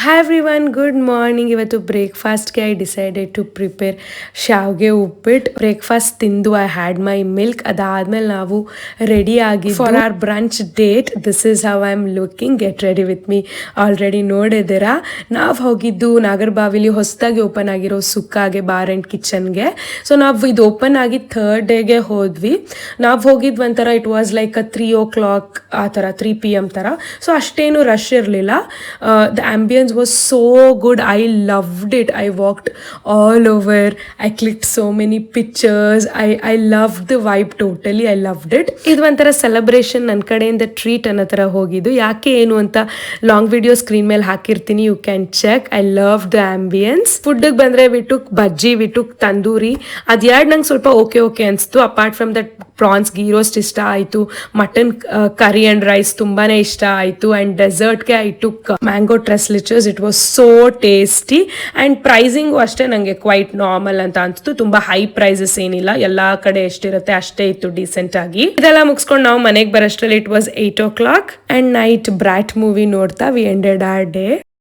Hi everyone, good morning. ಇವತ್ತು ಬ್ರೇಕ್ಫಾಸ್ಟ್ಗೆ I decided to prepare shavige uppittu. Breakfast ತಿಂದು ಐ ಹ್ಯಾಡ್ ಮೈ ಮಿಲ್ಕ್. ಅದಾದ್ಮೇಲೆ ನಾವು ರೆಡಿ ಆಗಿ for our brunch date. This is how I am looking. Get ready with me. Already ನೋಡಿದ್ದೀರಾ. ನಾವು ಹೋಗಿದ್ದು ನಾಗರಬಾವಿಲಿ ಹೊಸದಾಗಿ ಓಪನ್ ಆಗಿರೋ ಸುಕ್ಕಾಗೆ ಬಾರ್ ಆ್ಯಂಡ್ ಕಿಚನ್ಗೆ. ಸೊ ನಾವು ಇದು ಓಪನ್ ಆಗಿ ಥರ್ಡ್ ಡೇಗೆ ಹೋದ್ವಿ. ನಾವು ಹೋಗಿದ್ದು ಒಂಥರ it was like a 3 o'clock ಆ ಥರ 3 PM ಥರ. ಸೊ ಅಷ್ಟೇನು ರಶ್ ಇರಲಿಲ್ಲ. The ambience was so good. I loved it. I walked all over. I clicked so many pictures. I loved the vibe totally. I loved it. ಇದು ಒಂಥರ celebration ನನ್ನ ಕಡೆಯಿಂದ treat ಅನ್ನೋ ಥರ ಹೋಗಿದ್ದು. ಯಾಕೆ ಏನು ಅಂತ ಲಾಂಗ್ ವಿಡಿಯೋ ಸ್ಕ್ರೀನ್ ಮೇಲೆ ಹಾಕಿರ್ತೀನಿ, you can check. I love the ambience. ಫುಡ್ಗೆ ಬಂದರೆ ವಿಟುಕ್ ಬಜ್ಜಿ, ವಿಟುಕ್ ತಂದೂರಿ. ಅದು ನಂಗೆ ಸ್ವಲ್ಪ ಓಕೆ ಅನಿಸ್ತು. Apart from that prawns ghee roast ಇಷ್ಟ ಆಯಿತು, ಮಟನ್ ಕರಿ ಆ್ಯಂಡ್ ರೈಸ್ ತುಂಬಾ ಇಷ್ಟ ಆಯಿತು. ಆ್ಯಂಡ್ ಡೆಸರ್ಟ್ಗೆ I took mango tres leches. It was so tasty. And pricing ಅಷ್ಟೇ ನನಗೆ ಕ್ವೈಟ್ ನಾರ್ಮಲ್ ಅಂತ ಅನಿಸ್ತು. ತುಂಬ ಹೈ ಪ್ರೈಸಸ್ ಏನಿಲ್ಲ, ಎಲ್ಲ ಕಡೆ ಎಷ್ಟಿರುತ್ತೆ ಅಷ್ಟೇ ಇತ್ತು ಡೀಸೆಂಟ್ ಆಗಿ. ಇದೆಲ್ಲ ಮುಗಿಸ್ಕೊಂಡು ನಾವು ಮನೆಗೆ ಬರೋಷ್ಟರಲ್ಲಿ it was 8 o'clock. And night brat movie ನೋಡ್ತಾ ವಿ ಎಂಡೆಡ್ ಆರ್ ಡೇ.